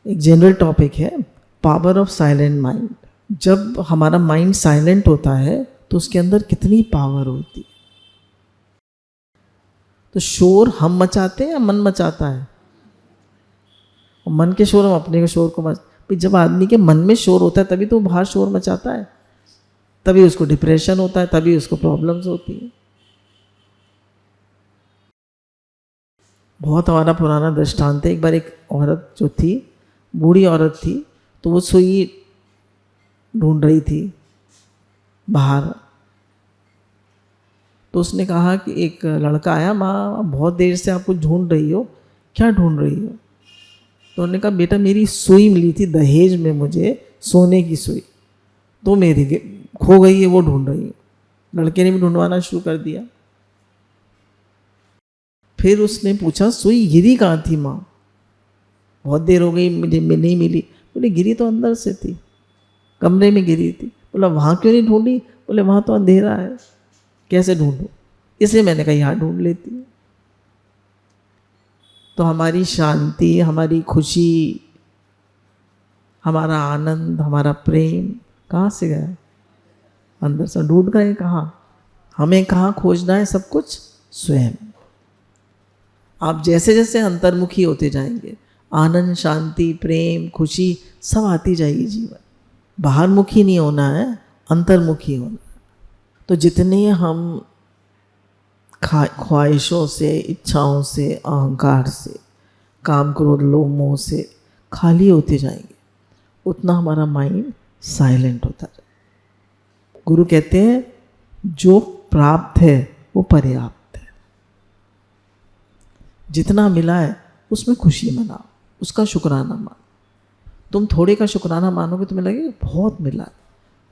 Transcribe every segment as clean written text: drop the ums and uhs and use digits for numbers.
एक general topic है, power of silent mind. जब हमारा माइंड साइलेंट होता है तो उसके अंदर कितनी पावर होती है। तो शोर हम मचाते हैं या मन मचाता है? और मन के शोर हम अपने के शोर को जब आदमी के मन में शोर होता है तभी तो बाहर शोर मचाता है, तभी उसको डिप्रेशन होता है, तभी उसको प्रॉब्लम्स होती है। बहुत हमारा पुराना दृष्टांत है। एक बार एक औरत जो थी, बूढ़ी औरत थी, तो वो सुई ढूंढ रही थी बाहर। तो उसने कहा कि एक लड़का आया, माँ बहुत देर से आपको ढूंढ रही हो, क्या ढूंढ रही हो? तो उन्होंने कहा बेटा मेरी सुई मिली थी दहेज में मुझे, सोने की सुई, तो मेरी खो गई है, वो ढूंढ रही है। लड़के ने भी ढूंढवाना शुरू कर दिया। फिर उसने पूछा सुई गिरी कहाँ थी माँ? बहुत देर हो गई मुझे नहीं मिली। बोले गिरी तो अंदर से थी, कमरे में गिरी थी। बोला वहाँ क्यों नहीं ढूंढी? बोले वहाँ तो अंधेरा है, कैसे ढूंढूं? इसलिए मैंने कहा यहाँ ढूंढ लेती हूँ। तो हमारी शांति, हमारी खुशी, हमारा आनंद, हमारा प्रेम कहाँ से गया? अंदर से ढूंढ गए। कहाँ? हमें कहाँ खोजना है सब कुछ? स्वयं। आप जैसे जैसे अंतर्मुखी होते जाएंगे, आनंद, शांति, प्रेम, खुशी सब आती जाएगी जीवन। बाहर मुखी नहीं होना है, अंतर्मुखी होना है। तो जितने हम ख्वाहिशों से, इच्छाओं से, अहंकार से, काम, क्रोध, लोभ, मोह से खाली होते जाएंगे, उतना हमारा माइंड साइलेंट होता जाए। गुरु कहते हैं जो प्राप्त है वो पर्याप्त है। जितना मिला है उसमें खुशी मनाओ, उसका शुक्राना मानो। तुम थोड़े का शुक्राना मानोगे तुम्हें लगेगा बहुत मिला है,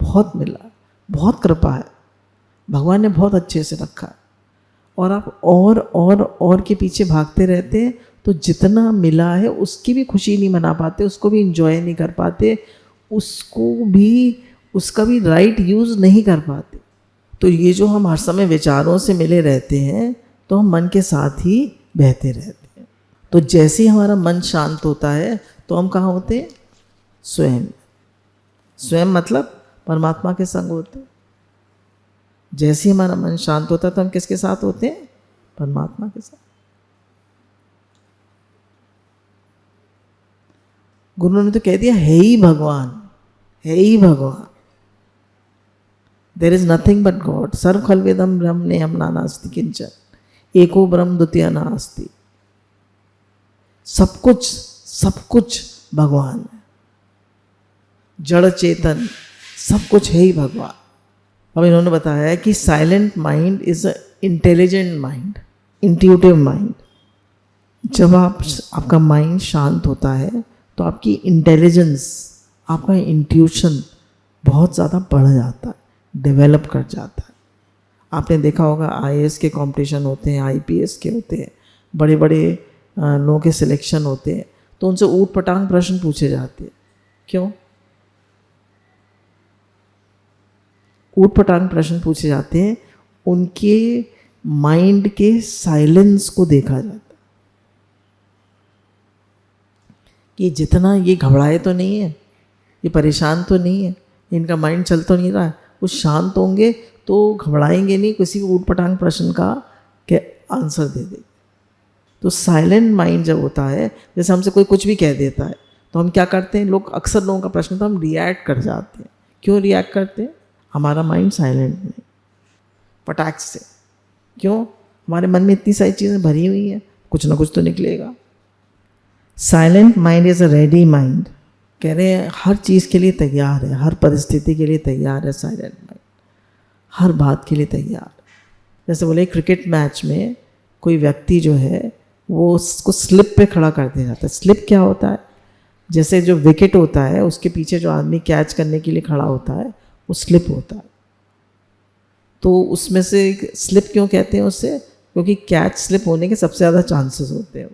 बहुत मिला है, बहुत कृपा है, भगवान ने बहुत अच्छे से रखा है। और आप और के पीछे भागते रहते हैं तो जितना मिला है उसकी भी खुशी नहीं मना पाते, उसको भी इंजॉय नहीं कर पाते, उसका भी राइट यूज़ नहीं कर पाते। तो ये जो हम हर समय विचारों से मिले रहते हैं तो हम मन के साथ ही बहते रहते हैं। तो जैसे ही हमारा मन शांत होता है तो हम कहाँ होते हैं? स्वयं। स्वयं मतलब परमात्मा के संग होते हैं। जैसे ही हमारा मन शांत होता है तो हम किसके साथ होते हैं? परमात्मा के साथ। गुरु ने तो कह दिया है ही भगवान, है ही भगवान। There is nothing but God. सर्व खल्वेदम ब्रह्मण्यम नानास्ति किंचन, एको ब्रह्म द्वितीय नास्ति। सब कुछ भगवान है। जड़ चेतन सब कुछ है ही भगवान। अब इन्होंने बताया कि silent mind is a intelligent mind, intuitive mind. जब आपका माइंड शांत होता है तो आपकी इंटेलिजेंस, आपका इंट्यूशन बहुत ज़्यादा बढ़ जाता है, डेवलप कर जाता है। आपने देखा होगा आईएएस के कंपटीशन होते हैं, आईपीएस के होते हैं, बड़े बड़े लोगों के सिलेक्शन होते हैं, तो उनसे ऊट पटांग प्रश्न पूछे जाते हैं। क्यों? ऊट पटांग प्रश्न पूछे जाते हैं, उनके माइंड के साइलेंस को देखा जाता है कि जितना ये घबराए तो नहीं है, ये परेशान तो नहीं है, इनका माइंड चल तो नहीं रहा है। वो शांत होंगे तो घबराएंगे नहीं, किसी भी ऊट पटांग प्रश्न का के आंसर दे देंगे। तो साइलेंट माइंड जब होता है, जैसे हमसे कोई कुछ भी कह देता है तो हम क्या करते हैं, अक्सर लोगों का प्रश्न तो हम रिएक्ट कर जाते हैं। क्यों रिएक्ट करते हैं? हमारा माइंड साइलेंट नहीं, पटाख से। क्यों? हमारे मन में इतनी सारी चीज़ें भरी हुई हैं, कुछ ना कुछ तो निकलेगा। Silent mind is a ready mind. कह रहे हैं हर चीज़ के लिए तैयार है, हर परिस्थिति के लिए तैयार है साइलेंट माइंड, हर बात के लिए तैयार। जैसे बोले क्रिकेट मैच में कोई व्यक्ति जो है वो उसको स्लिप पे खड़ा कर दिया जाता है। स्लिप क्या होता है? जैसे जो विकेट होता है उसके पीछे जो आदमी कैच करने के लिए खड़ा होता है वो स्लिप होता है। तो उसमें से स्लिप क्यों कहते हैं उससे? क्योंकि कैच स्लिप होने के सबसे ज़्यादा चांसेस होते हैं।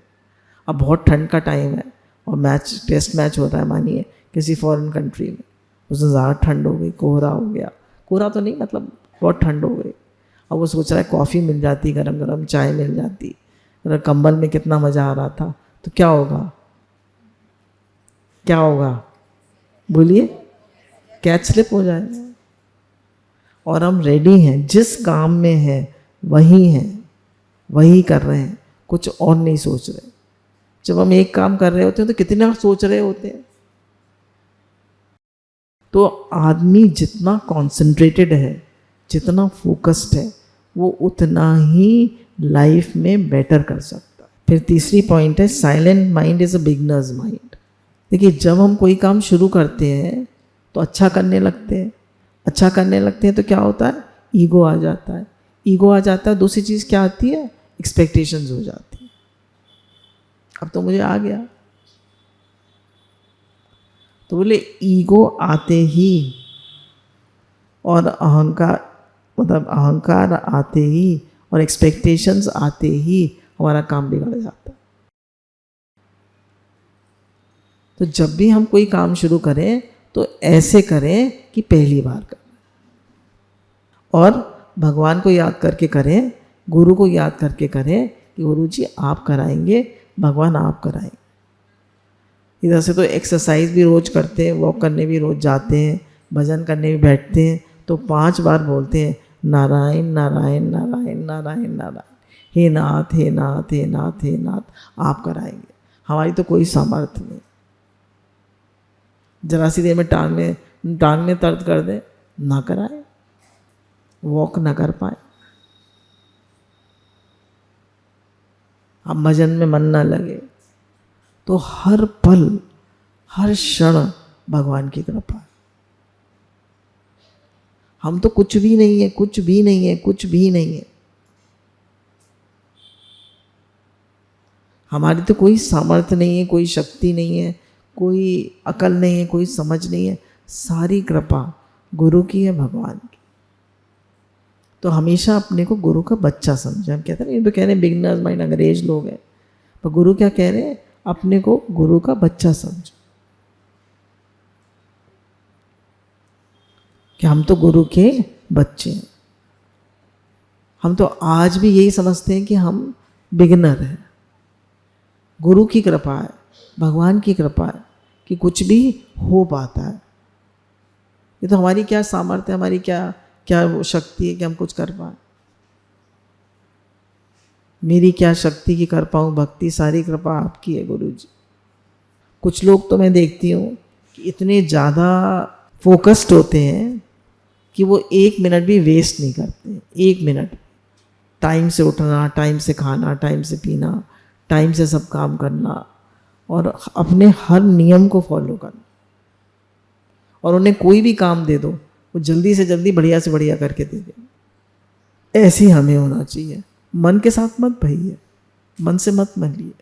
अब बहुत ठंड का टाइम है और टेस्ट मैच हो रहा है, मानिए किसी फॉरेन कंट्री में, उसमें ज़्यादा ठंड हो गई, कोहरा हो गया, कोहरा तो नहीं मतलब बहुत ठंड हो गई। अब वो सोच रहा है कॉफ़ी मिल जाती, गरम गरम चाय मिल जाती, अगर कंबल में कितना मज़ा आ रहा था, तो क्या होगा? क्या होगा? बोलिए, कैच स्लिप हो जाएगा। और हम रेडी हैं, जिस काम में हैं वही कर रहे हैं, कुछ और नहीं सोच रहे। जब हम एक काम कर रहे होते हैं तो कितने सोच रहे होते हैं। तो आदमी जितना कॉन्सेंट्रेटेड है, जितना फोकस्ड है, वो उतना ही लाइफ में बेटर कर सकता है। फिर तीसरी पॉइंट है, silent mind is a beginners mind. देखिए, जब हम कोई काम शुरू करते हैं तो अच्छा करने लगते हैं, अच्छा करने लगते हैं तो क्या होता है? ईगो आ जाता है। ईगो आ जाता है, दूसरी चीज़ क्या आती है? एक्सपेक्टेशंस हो जाती है। अब तो मुझे आ गया, तो बोले ईगो आते ही और अहंकार आते ही और एक्सपेक्टेशंस आते ही हमारा काम बिगड़ जाता है। तो जब भी हम कोई काम शुरू करें तो ऐसे करें कि पहली बार करें, और भगवान को याद करके करें, गुरु को याद करके करें कि गुरु जी आप कराएंगे, भगवान आप कराएंगे। इधर से तो एक्सरसाइज भी रोज़ करते हैं, वॉक करने भी रोज़ जाते हैं, भजन करने भी बैठते हैं, तो 5 बार बोलते हैं नारायण नारायण नारायण नारायण नारायण, हे नाथ हे नाथ हे नाथ हे नाथ आप कराएंगे। हमारी तो कोई सामर्थ्य नहीं, जरा सी देर में टांग में दर्द कर दे, ना कराए, वॉक ना कर पाए, अब भजन में मन ना लगे, तो हर पल हर क्षण भगवान की कृपा है। हम तो कुछ भी नहीं है, कुछ भी नहीं है, कुछ भी नहीं है। हमारी तो कोई सामर्थ्य नहीं है, कोई शक्ति नहीं है, कोई अकल नहीं है, कोई समझ नहीं है, सारी कृपा गुरु की है, भगवान की। तो हमेशा अपने को गुरु का बच्चा समझे। हम कहते हैं ये तो कह रहे हैं बिगनर्स माइंड, अंग्रेज लोग हैं, पर गुरु क्या कह रहे हैं? अपने को गुरु का बच्चा समझो, कि हम तो गुरु के बच्चे हैं। हम तो आज भी यही समझते हैं कि हम बिगनर हैं। गुरु की कृपा है, भगवान की कृपा है कि कुछ भी हो पाता है। ये तो हमारी क्या सामर्थ्य है, हमारी क्या वो शक्ति है कि हम कुछ कर पाए। मेरी क्या शक्ति की कर पाऊँ भक्ति, सारी कृपा आपकी है गुरु जी। कुछ लोग तो मैं देखती हूँ कि इतने ज़्यादा फोकस्ड होते हैं कि वो 1 मिनट भी वेस्ट नहीं करते। 1 मिनट, टाइम से उठना, टाइम से खाना, टाइम से पीना, टाइम से सब काम करना, और अपने हर नियम को फॉलो करना। और उन्हें कोई भी काम दे दो, वो जल्दी से जल्दी बढ़िया से बढ़िया करके दे दे। ऐसे ही हमें होना चाहिए। मन के साथ मत भइए, मन से मत मलिए।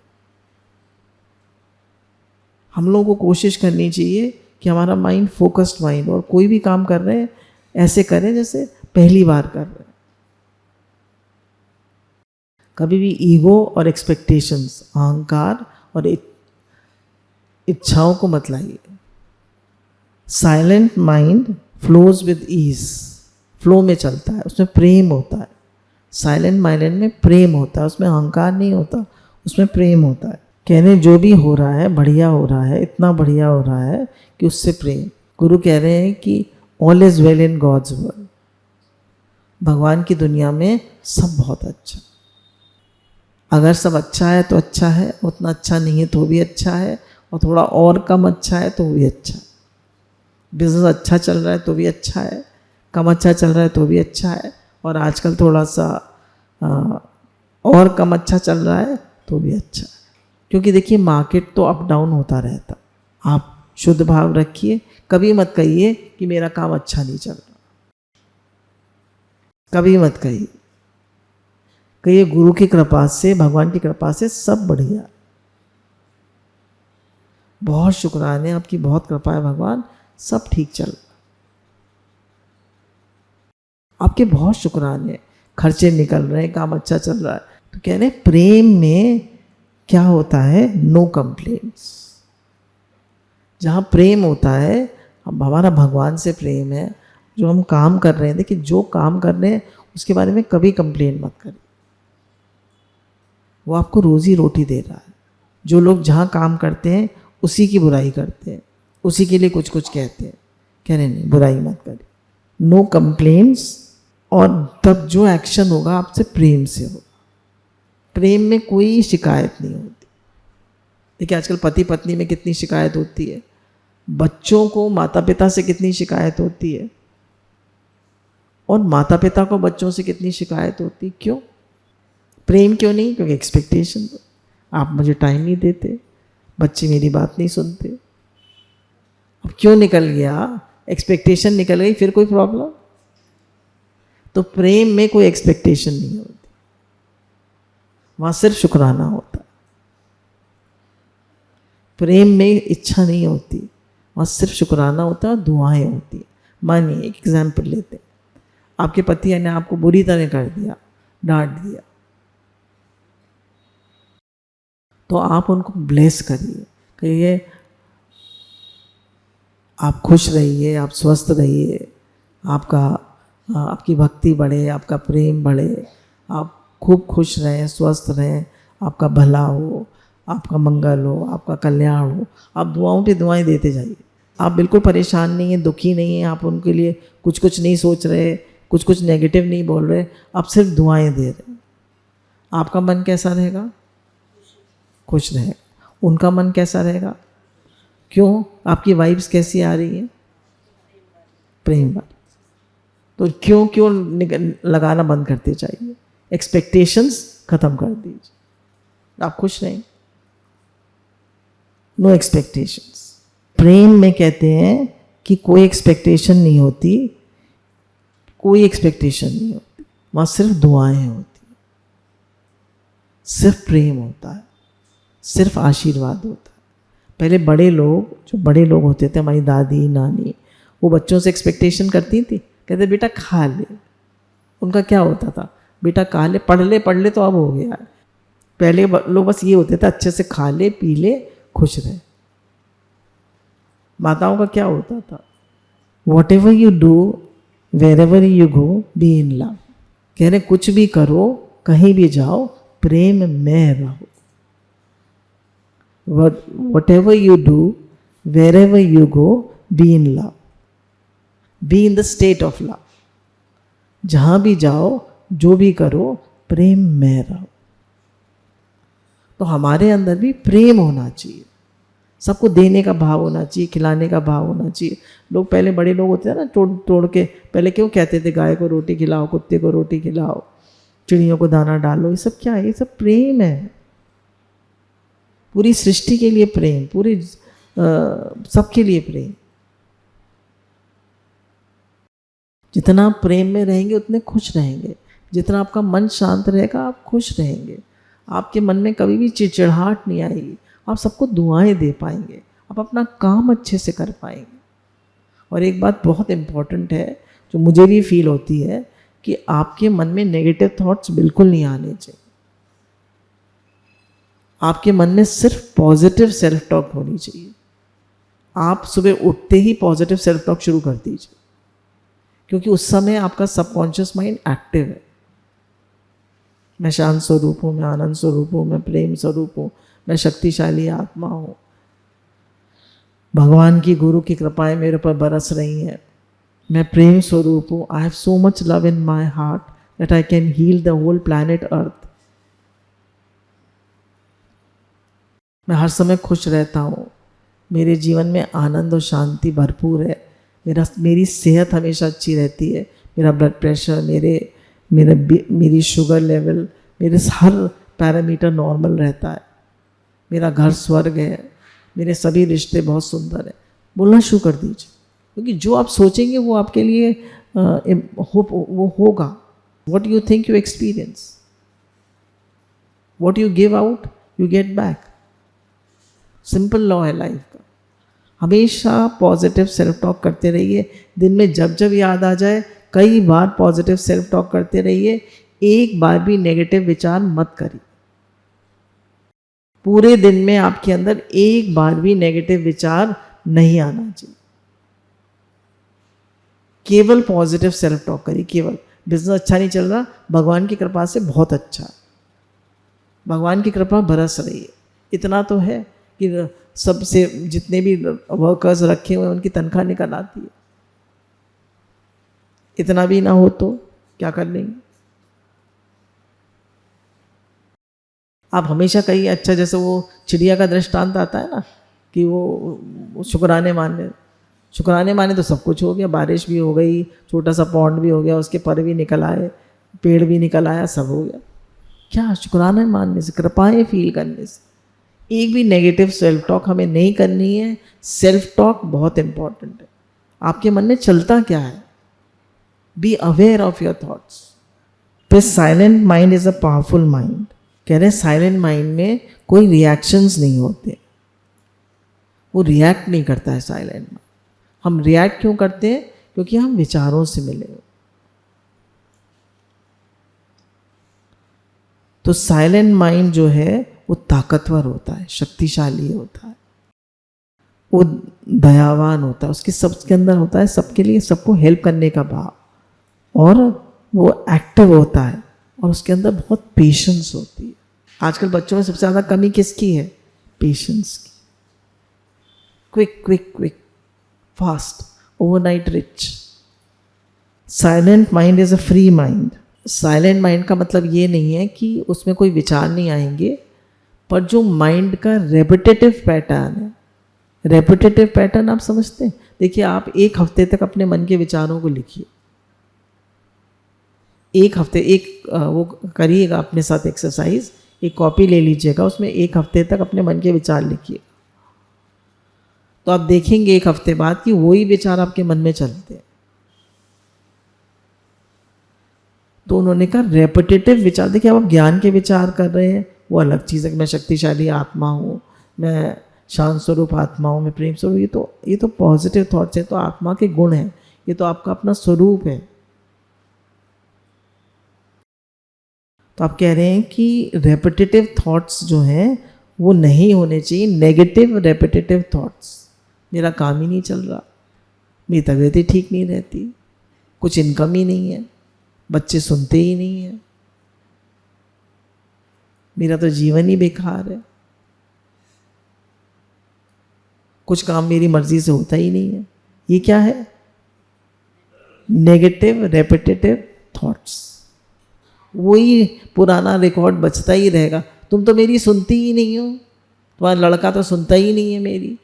हम लोगों को कोशिश करनी चाहिए कि हमारा माइंड फोकस्ड माइंड, और कोई भी काम कर रहे हैं ऐसे करें जैसे पहली बार कर रहे हैं। कभी भी ईगो और एक्सपेक्टेशंस, अहंकार और इच्छाओं को मत लाइए। Silent mind flows with ease, flow में चलता है, उसमें प्रेम होता है। साइलेंट माइंड में प्रेम होता है, उसमें अहंकार नहीं होता, उसमें प्रेम होता है। कहने जो भी हो रहा है बढ़िया हो रहा है, इतना बढ़िया हो रहा है कि उससे प्रेम। गुरु कह रहे हैं कि all is well in God's world, भगवान की दुनिया में सब बहुत अच्छा। अगर सब अच्छा है तो अच्छा है, उतना अच्छा नहीं है तो भी अच्छा है, और थोड़ा और कम अच्छा है तो भी अच्छा है। बिजनेस अच्छा चल रहा है तो भी अच्छा है, कम अच्छा चल रहा है तो भी अच्छा है, और आजकल थोड़ा सा और कम अच्छा चल रहा है तो भी अच्छा है। क्योंकि देखिए मार्केट तो अप डाउन होता रहता। आप शुद्ध भाव रखिए, कभी मत कहिए कि मेरा काम अच्छा नहीं चल रहा, कभी मत कहिए। कहिए गुरु की कृपा से, भगवान की कृपा से सब बढ़िया, बहुत शुक्राने, आपकी बहुत कृपा है भगवान, सब ठीक चल रहा, आपके बहुत शुक्राने, खर्चे निकल रहे हैं, काम अच्छा चल रहा है। तो कह रहे प्रेम में क्या होता है? No complaints. जहाँ प्रेम होता है, अब हमारा भगवान से प्रेम है, जो हम काम कर रहे हैं, देखिए जो काम कर रहे हैं उसके बारे में कभी कंप्लेन मत करिए, वो आपको रोजी रोटी दे रहा है। जो लोग जहाँ काम करते हैं उसी की बुराई करते हैं, उसी के लिए कुछ कुछ कहते हैं, कह रहे नहीं बुराई मत करिए, नो कंप्लेंट्स। और तब जो एक्शन होगा आपसे प्रेम से होगा, प्रेम में कोई शिकायत नहीं होती। देखिए आजकल पति पत्नी में कितनी शिकायत होती है, बच्चों को माता पिता से कितनी शिकायत होती है, और माता पिता को बच्चों से कितनी शिकायत होती है। क्यों? प्रेम क्यों नहीं? क्योंकि एक्सपेक्टेशन, आप मुझे टाइम नहीं देते, बच्चे मेरी बात नहीं सुनते। अब क्यों निकल गया? एक्सपेक्टेशन निकल गई, फिर कोई प्रॉब्लम? तो प्रेम में कोई एक्सपेक्टेशन नहीं होती, वहां सिर्फ शुक्राना होता है। प्रेम में इच्छा नहीं होती, वहां सिर्फ शुक्राना होता है और दुआएं होती है। मानिए एक एग्जाम्पल लेते हैं, आपके पति ने आपको बुरी तरह कर दिया, डांट दिया, तो आप उनको ब्लेस करिए, कहिए आप खुश रहिए, आप स्वस्थ रहिए, आपकी भक्ति बढ़े, आपका प्रेम बढ़े, आप खूब खुश रहें, स्वस्थ रहें, आपका भला हो, आपका मंगल हो, आपका कल्याण हो। आप दुआओं पे दुआएं देते जाइए। आप बिल्कुल परेशान नहीं हैं, दुखी नहीं हैं, आप उनके लिए कुछ कुछ नहीं सोच रहे, कुछ कुछ नेगेटिव नहीं बोल रहे, आप सिर्फ दुआएं दे रहे हैं। आपका मन कैसा रहेगा? खुश रहेगा। उनका मन कैसा रहेगा? क्यों? आपकी वाइब्स कैसी आ रही है? प्रेम वाली। तो क्यों लगाना बंद करते जाइए, एक्सपेक्टेशंस खत्म कर दीजिए, आप खुश रहें। No expectations. प्रेम में कहते हैं कि कोई एक्सपेक्टेशन नहीं होती, कोई एक्सपेक्टेशन नहीं होती, वहाँ सिर्फ दुआएं होती, सिर्फ प्रेम होता है, सिर्फ आशीर्वाद होता है। पहले बड़े लोग, जो बड़े लोग होते थे, हमारी दादी नानी, वो बच्चों से एक्सपेक्टेशन करती थी, कहते बेटा खा ले। उनका क्या होता था? बेटा खा ले, पढ़ ले तो अब हो गया है। पहले लोग बस ये होते थे अच्छे से खा ले, पी ले, खुश रहे। माताओं का क्या होता था? Whatever you do, wherever you go, be in love. कह रहे कुछ भी करो, कहीं भी जाओ, प्रेम में रहो। Whatever you do, wherever you go, be in love. Be in the state of love. जहाँ भी जाओ, जो भी करो, प्रेम में रहो। तो हमारे अंदर भी प्रेम होना चाहिए, सबको देने का भाव होना चाहिए, खिलाने का भाव होना चाहिए। लोग पहले बड़े लोग होते हैं ना, तोड़ के पहले क्यों कहते थे गाय को रोटी खिलाओ, कुत्ते को रोटी खिलाओ, चिड़ियों को दाना डालो। ये सब क्या है? ये सब प्रेम है। पूरी सृष्टि के लिए प्रेम, पूरी सबके लिए प्रेम। जितना आप प्रेम में रहेंगे उतने खुश रहेंगे। जितना आपका मन शांत रहेगा आप खुश रहेंगे। आपके मन में कभी भी चिड़चिड़ाहट नहीं आएगी। आप सबको दुआएं दे पाएंगे, आप अपना काम अच्छे से कर पाएंगे। और एक बात बहुत इम्पॉर्टेंट है जो मुझे भी फील होती है कि आपके मन में नेगेटिव थॉट्स बिल्कुल नहीं आने चाहिए। आपके मन में सिर्फ पॉजिटिव सेल्फ टॉक होनी चाहिए। आप सुबह उठते ही पॉजिटिव सेल्फ टॉक शुरू कर दीजिए, क्योंकि उस समय आपका सबकॉन्शियस माइंड एक्टिव है। मैं शांत स्वरूप हूँ, मैं आनंद स्वरूप हूँ, मैं प्रेम स्वरूप हूँ, मैं शक्तिशाली आत्मा हूँ, भगवान की गुरु की कृपाएं मेरे पर बरस रही हैं, मैं प्रेम स्वरूप हूँ। I have so much love in my heart that I can heal the whole planet Earth. मैं हर समय खुश रहता हूँ, मेरे जीवन में आनंद और शांति भरपूर है, मेरी सेहत हमेशा अच्छी रहती है, मेरा ब्लड प्रेशर, मेरी शुगर लेवल, मेरे हर पैरामीटर नॉर्मल रहता है, मेरा घर स्वर्ग है, मेरे सभी रिश्ते बहुत सुंदर हैं। बोलना शुरू कर दीजिए, क्योंकि जो आप सोचेंगे वो आपके लिए वो होगा। What you think you experience, what you give out you get back। Simple law है लाइफ का। हमेशा पॉजिटिव सेल्फ टॉक करते रहिए। दिन में जब जब याद आ जाए कई बार पॉजिटिव सेल्फ टॉक करते रहिए। एक बार भी नेगेटिव विचार मत करिए। पूरे दिन में आपके अंदर एक बार भी नेगेटिव विचार नहीं आना चाहिए। केवल पॉजिटिव सेल्फ टॉक करिए। केवल बिजनेस अच्छा नहीं चल रहा, भगवान की कृपा से बहुत अच्छा है, भगवान की कृपा बरस रही है। इतना तो है कि सबसे जितने भी वर्कर्स रखे हुए हैं उनकी तनख्वाह निकल आती है। इतना भी ना हो तो क्या कर लेंगे? आप हमेशा कहिए, अच्छा जैसे वो चिड़िया का दृष्टांत आता है ना कि वो शुक्राने माने तो सब कुछ हो गया, बारिश भी हो गई, छोटा सा पॉन्ड भी हो गया, उसके पर भी निकल आए, पेड़ भी निकल आया, सब हो गया। क्या शुक्राने मानने से, कृपाएं फील करने से। एक भी नेगेटिव सेल्फ टॉक हमें नहीं करनी है। सेल्फ टॉक बहुत इंपॉर्टेंट है। आपके मन में चलता क्या है, be aware of your thoughts. फिर silent mind is a powerful mind. कह रहे हैं साइलेंट माइंड में कोई रिएक्शंस नहीं होते, वो रिएक्ट नहीं करता है साइलेंट माइंड। हम रिएक्ट क्यों करते हैं? क्योंकि हम विचारों से मिले हो। तो साइलेंट माइंड जो है वो ताकतवर होता है, शक्तिशाली होता है, वो दयावान होता है, उसके सबके अंदर होता है सबके लिए, सबको हेल्प करने का भाव, और वो एक्टिव होता है, और उसके अंदर बहुत पेशेंस होती है। आजकल बच्चों में सबसे ज़्यादा कमी किसकी है? पेशेंस की। Quick quick quick, fast, overnight rich. Silent mind is a free mind. Silent mind का मतलब ये नहीं है कि उसमें कोई विचार नहीं आएंगे, पर जो माइंड का रेपिटेटिव पैटर्न है, रेपिटेटिव पैटर्न आप समझते हैं? देखिए, आप एक हफ्ते तक अपने मन के विचारों को लिखिए, एक हफ्ते, वो करिएगा अपने साथ एक्सरसाइज, एक कॉपी ले लीजिएगा, उसमें एक हफ्ते तक अपने मन के विचार लिखिए, तो आप देखेंगे एक हफ्ते बाद कि वही विचार आपके मन में चलते हैं। तो उन्होंने कहा रेपिटेटिव विचार। देखिए, अब आप ज्ञान के विचार कर रहे हैं, वो अलग चीज़ है कि मैं शक्तिशाली आत्मा हूँ, मैं शांत स्वरूप आत्मा हूँ, मैं प्रेम स्वरूप, ये तो पॉजिटिव थॉट्स है, तो आत्मा के गुण हैं, ये तो आपका अपना स्वरूप है। तो आप कह रहे हैं कि रेपिटेटिव थॉट्स जो हैं वो नहीं होने चाहिए। नेगेटिव रेपिटेटिव थॉट्स, मेरा काम ही नहीं चल रहा, मेरी तबीयत ही ठीक नहीं रहती, कुछ इनकम ही नहीं है, बच्चे सुनते ही नहीं हैं, मेरा तो जीवन ही बेकार है, कुछ काम मेरी मर्जी से होता ही नहीं है। ये क्या है? Negative repetitive thoughts. वही पुराना रिकॉर्ड बचता ही रहेगा, तुम तो मेरी सुनती ही नहीं हो, तुम्हारा लड़का तो सुनता ही नहीं है मेरी।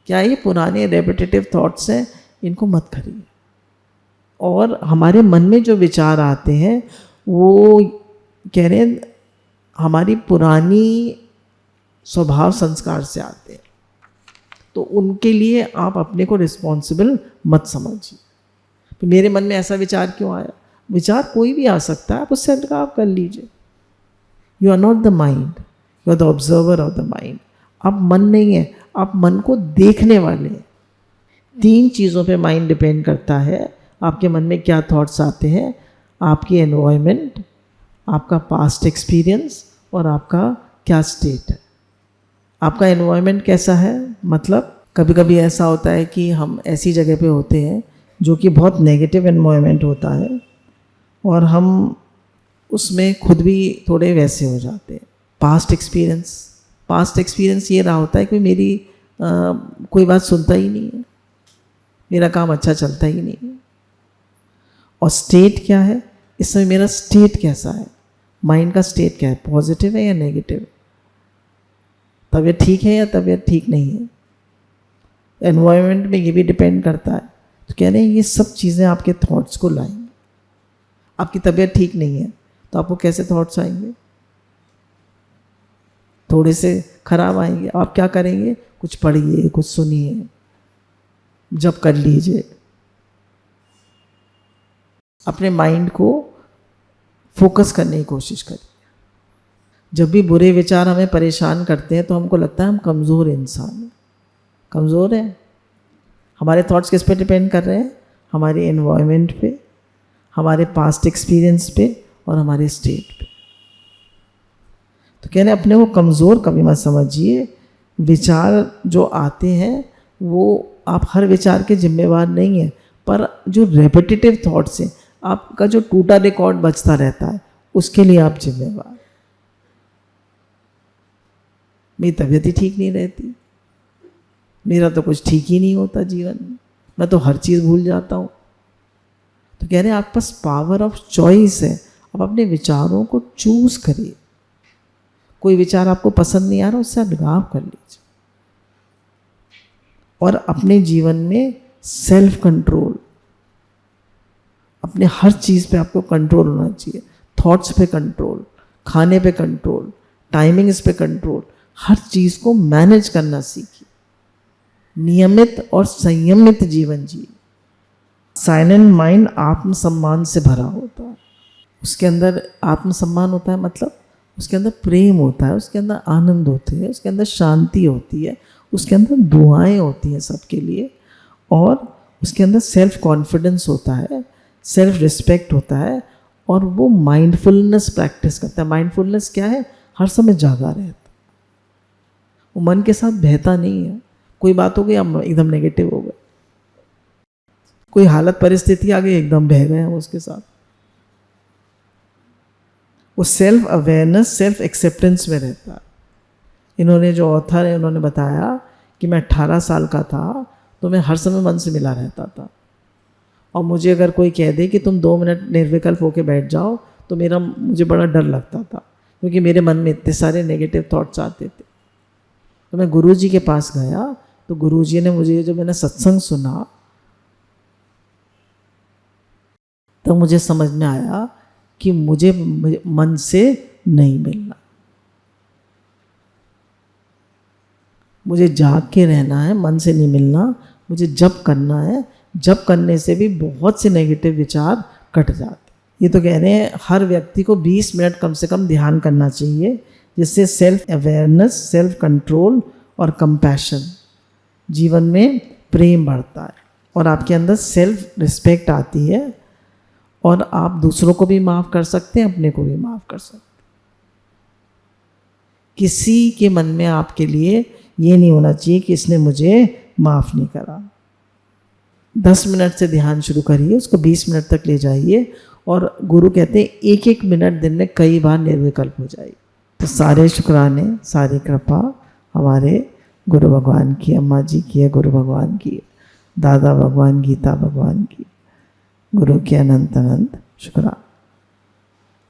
क्या ये पुराने रेपिटेटिव थॉट्स हैं? इनको मत करिए। और हमारे मन में जो विचार आते हैं वो कह रहे हैं हमारी पुरानी स्वभाव संस्कार से आते हैं, तो उनके लिए आप अपने को रिस्पॉन्सिबल मत समझिए। तो मेरे मन में ऐसा विचार क्यों आया? विचार कोई भी आ सकता है, आप उससे अलगाव कर लीजिए। You are not the mind, you are the observer of the mind. आप मन नहीं है, आप मन को देखने वाले हैं। 3 चीज़ों पे माइंड डिपेंड करता है, आपके मन में क्या थॉट्स आते हैं, आपकी एनवायरनमेंट, आपका पास्ट एक्सपीरियंस, और आपका क्या स्टेट है। आपका एनवायरनमेंट कैसा है, मतलब कभी कभी ऐसा होता है कि हम ऐसी जगह पे होते हैं जो कि बहुत नेगेटिव एनवायरनमेंट होता है, और हम उसमें खुद भी थोड़े वैसे हो जाते हैं। पास्ट एक्सपीरियंस ये रहा होता है कि मेरी कोई बात सुनता ही नहीं है, मेरा काम अच्छा चलता ही नहीं है। और स्टेट क्या है, इस समय मेरा स्टेट कैसा है, माइंड का स्टेट क्या है, पॉजिटिव है या नेगेटिव, तबीयत ठीक है या तबीयत ठीक नहीं है। एनवायरनमेंट में ये भी डिपेंड करता है। तो कह रहे हैं ये सब चीज़ें आपके थॉट्स को लाएंगी। आपकी तबीयत ठीक नहीं है तो आपको कैसे थॉट्स आएंगे? थोड़े से खराब आएंगे। आप क्या करेंगे? कुछ पढ़िए, कुछ सुनिए, जप कर लीजिए, अपने माइंड को फोकस करने की कोशिश करिए। जब भी बुरे विचार हमें परेशान करते हैं तो हमको लगता है हम कमज़ोर इंसान हैं। कमज़ोर हैं। हमारे थॉट्स किस पे डिपेंड कर रहे हैं? हमारे एनवायरनमेंट पे, हमारे पास्ट एक्सपीरियंस पे, और हमारे स्टेट पे। तो कह रहे हैं अपने को कमज़ोर कभी मत समझिए। विचार जो आते हैं वो आप हर विचार के जिम्मेवार नहीं हैं, पर जो रेपिटेटिव थॉट्स हैं, आपका जो टूटा रिकॉर्ड बचता रहता है, उसके लिए आप जिम्मेवार। मेरी तबीयत ही ठीक नहीं रहती, मेरा तो कुछ ठीक ही नहीं होता जीवन में, मैं तो हर चीज़ भूल जाता हूँ। तो कह रहे हैं आपके पास पावर ऑफ चॉइस है, आप अपने विचारों को चूज करिए। कोई विचार आपको पसंद नहीं आ रहा, उससे आप लगाव कर लीजिए। और अपने जीवन में सेल्फ कंट्रोल, अपने हर चीज़ पे आपको कंट्रोल होना चाहिए। थॉट्स पे कंट्रोल, खाने पे कंट्रोल, टाइमिंग्स पे कंट्रोल, हर चीज़ को मैनेज करना सीखिए। नियमित और संयमित जीवन जिए। साइलेंट माइंड आत्मसम्मान से भरा होता है। उसके अंदर आत्मसम्मान होता है, मतलब उसके अंदर प्रेम होता है, उसके अंदर आनंद होते हैं, उसके अंदर शांति होती है, उसके अंदर दुआएं होती हैं सबके लिए, और उसके अंदर सेल्फ कॉन्फिडेंस होता है, सेल्फ रिस्पेक्ट होता है, और वो माइंडफुलनेस प्रैक्टिस करता है। माइंडफुलनेस क्या है? हर समय जागा रहता, वो मन के साथ बहता नहीं है। कोई बात हो गई हम एकदम नेगेटिव हो गए, कोई हालत परिस्थिति आ गई एकदम बह गए हम उसके साथ। वो सेल्फ अवेयरनेस, सेल्फ एक्सेप्टेंस में रहता है। इन्होंने जो ऑथर है उन्होंने बताया कि मैं 18 साल का था तो मैं हर समय मन से मिला रहता था, और मुझे अगर कोई कह दे कि तुम 2 मिनट निर्विकल्प होके बैठ जाओ तो मुझे बड़ा डर लगता था, क्योंकि मेरे मन में इतने सारे नेगेटिव थॉट्स आते थे। तो मैं गुरुजी के पास गया तो गुरुजी ने मुझे, जो मैंने सत्संग सुना तो मुझे समझ में आया कि मुझे मन से नहीं मिलना, मुझे जाग के रहना है, मन से नहीं मिलना, मुझे जप करना है। जप करने से भी बहुत से नेगेटिव विचार कट जाते। ये तो कह रहे हैं हर व्यक्ति को 20 मिनट कम से कम ध्यान करना चाहिए, जिससे सेल्फ अवेयरनेस, सेल्फ कंट्रोल और कंपैशन, जीवन में प्रेम बढ़ता है और आपके अंदर सेल्फ रिस्पेक्ट आती है, और आप दूसरों को भी माफ़ कर सकते हैं, अपने को भी माफ़ कर सकते हैं। किसी के मन में आपके लिए ये नहीं होना चाहिए कि इसने मुझे माफ़ नहीं करा। 10 मिनट से ध्यान शुरू करिए, उसको 20 मिनट तक ले जाइए, और गुरु कहते हैं 1-1 मिनट दिन में कई बार निर्विकल्प हो जाइए। तो सारे शुक्राने, सारी कृपा हमारे गुरु भगवान की, अम्मा जी की है, गुरु भगवान की, दादा भगवान, गीता भगवान की, गुरु के अनंत अनंत शुक्राने।